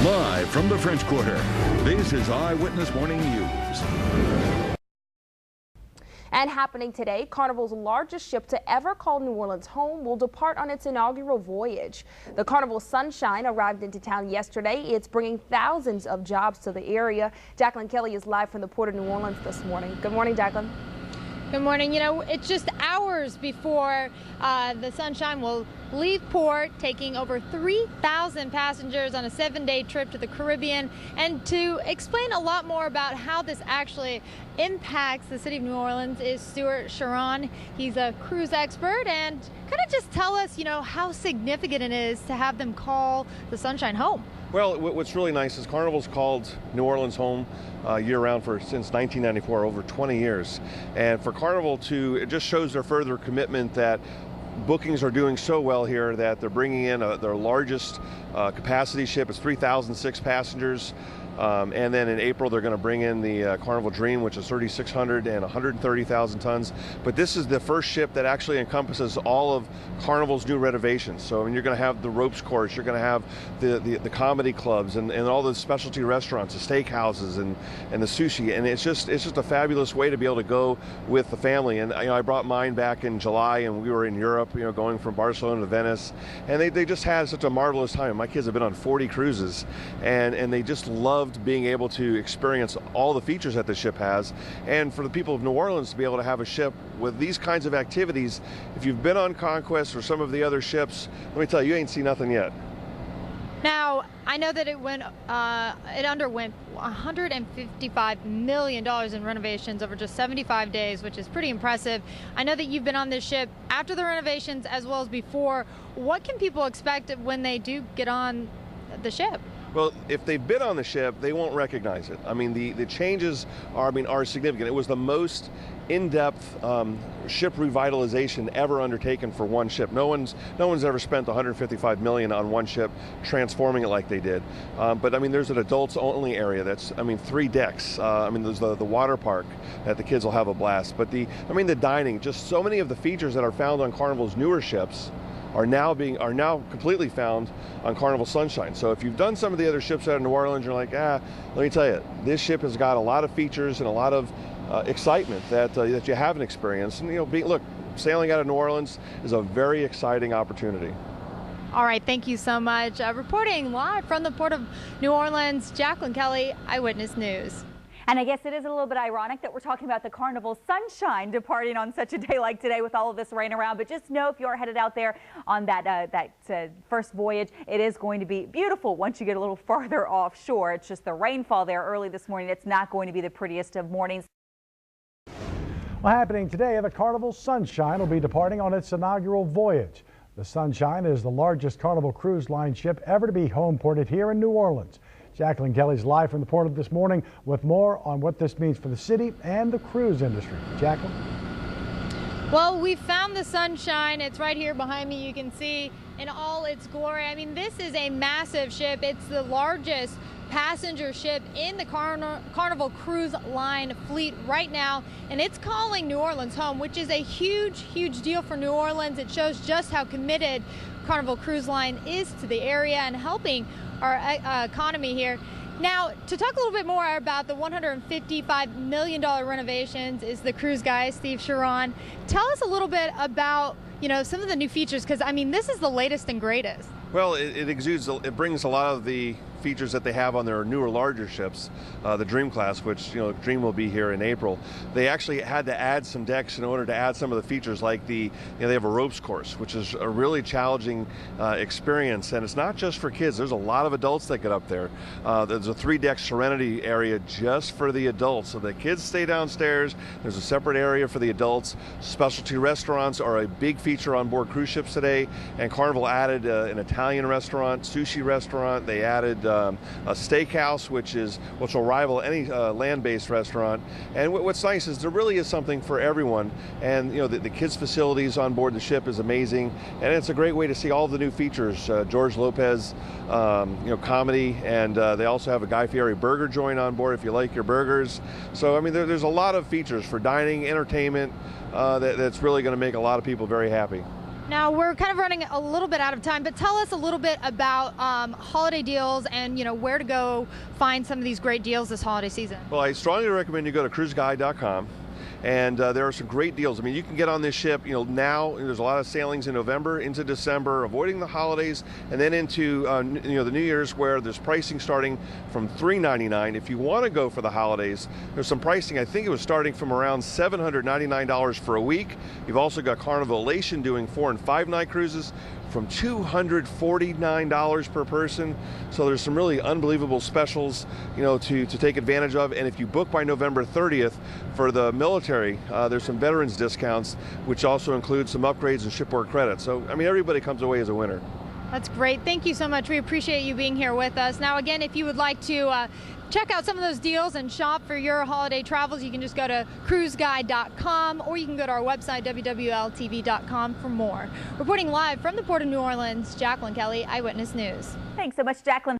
Live from the French Quarter, this is Eyewitness Morning News. And happening today, Carnival's largest ship to ever call New Orleans home will depart on its inaugural voyage. The Carnival Sunshine arrived into town yesterday. It's bringing thousands of jobs to the area. Jacqueline Kelly is live from the Port of New Orleans this morning. Good morning, Jacqueline. Good morning. You know, it's just hours before the Sunshine will leave port, taking over 3,000 passengers on a 7-day trip to the Caribbean. And to explain a lot more about how this actually impacts the city of New Orleans is Stuart Sharon. He's a cruise expert, and kind of just tell us, you know, how significant it is to have them call the Sunshine home. Well, what's really nice is Carnival's called New Orleans home year-round since 1994, over 20 years. And for Carnival it just shows their further commitment that bookings are doing so well here that they're bringing in their largest capacity ship. It's 3,006 passengers. And then in April, they're going to bring in the Carnival Dream, which is 3,600 and 130,000 tons. But this is the first ship that actually encompasses all of Carnival's new renovations. So I mean, you're going to have the ropes course, you're going to have the comedy clubs and all the specialty restaurants, the steakhouses and the sushi. And it's just a fabulous way to be able to go with the family. And I brought mine back in July, and we were in Europe, going from Barcelona to Venice, and they just had such a marvelous time. My kids have been on 40 cruises, and they just loved being able to experience all the features that the ship has. And for the people of New Orleans to be able to have a ship with these kinds of activities, if you've been on Conquest or some of the other ships, let me tell you, you ain't seen nothing yet. Now, I know that it underwent $155 million in renovations over just 75 days, which is pretty impressive. I know that you've been on this ship after the renovations as well as before. What can people expect when they do get on the ship? Well, if they've been on the ship, they won't recognize it. I mean, the changes are significant. It was the most in-depth ship revitalization ever undertaken for one ship. No one's ever spent $155 million on one ship transforming it like they did. But I mean, there's an adults-only area that's 3 decks. There's the water park that the kids will have a blast. But the dining, just so many of the features that are found on Carnival's newer ships are now completely found on Carnival Sunshine. So if you've done some of the other ships out of New Orleans, you're like, let me tell you, this ship has got a lot of features and a lot of excitement that you haven't experienced. And look, sailing out of New Orleans is a very exciting opportunity. All right, thank you so much. Reporting live from the Port of New Orleans, Jacqueline Kelly, Eyewitness News. And I guess it is a little bit ironic that we're talking about the Carnival Sunshine departing on such a day like today with all of this rain around. But just know if you're headed out there on that first voyage, it is going to be beautiful once you get a little farther offshore. It's just the rainfall there early this morning. It's not going to be the prettiest of mornings. Well, happening today, the Carnival Sunshine will be departing on its inaugural voyage. The Sunshine is the largest Carnival Cruise Line ship ever to be home ported here in New Orleans. Jacqueline Kelly's live from the port of this morning with more on what this means for the city and the cruise industry. Jacqueline? Well, we found the Sunshine. It's right here behind me. You can see in all its glory. I mean, this is a massive ship. It's the largest passenger ship in the Carnival Cruise Line fleet right now, and it's calling New Orleans home, which is a huge, huge deal for New Orleans. It shows just how committed Carnival Cruise Line is to the area and helping our economy here. Now, to talk a little bit more about the $155 million renovations is the CruiseGuy, Steve Sharon. Tell us a little bit about, some of the new features, because, this is the latest and greatest. Well, it brings a lot of the features that they have on their newer, larger ships, the Dream class, which Dream will be here in April. They actually had to add some decks in order to add some of the features, like they have a ropes course, which is a really challenging experience, and it's not just for kids. There's a lot of adults that get up there. There's a 3-deck Serenity area just for the adults, so the kids stay downstairs. There's a separate area for the adults. Specialty restaurants are a big feature on board cruise ships today, and Carnival added an Italian restaurant, sushi restaurant. They added a steakhouse, which will rival any land-based restaurant. And what's nice is there really is something for everyone. And the kids' facilities on board the ship is amazing, and it's a great way to see all the new features. George Lopez, comedy, and they also have a Guy Fieri burger joint on board if you like your burgers. So there's a lot of features for dining, entertainment, that's really going to make a lot of people very happy. Now we're kind of running a little bit out of time, but tell us a little bit about holiday deals and where to go find some of these great deals this holiday season. Well, I strongly recommend you go to CruiseGuy.com. And there are some great deals. I mean, you can get on this ship, now there's a lot of sailings in November into December, avoiding the holidays, and then into, the New Year's, where there's pricing starting from $399. If you want to go for the holidays, there's some pricing. I think it was starting from around $799 for a week. You've also got Carnival Elation doing 4- and 5-night cruises from $249 per person. So there's some really unbelievable specials, to take advantage of. And if you book by November 30th for the military, there's some veterans discounts, which also include some upgrades and shipboard credits. So, I mean, everybody comes away as a winner. That's great. Thank you so much. We appreciate you being here with us. Now, again, if you would like to check out some of those deals and shop for your holiday travels, you can just go to CruiseGuy.com, or you can go to our website, WWL-TV.com, for more. Reporting live from the Port of New Orleans, Jacqueline Kelly, Eyewitness News. Thanks so much, Jacqueline.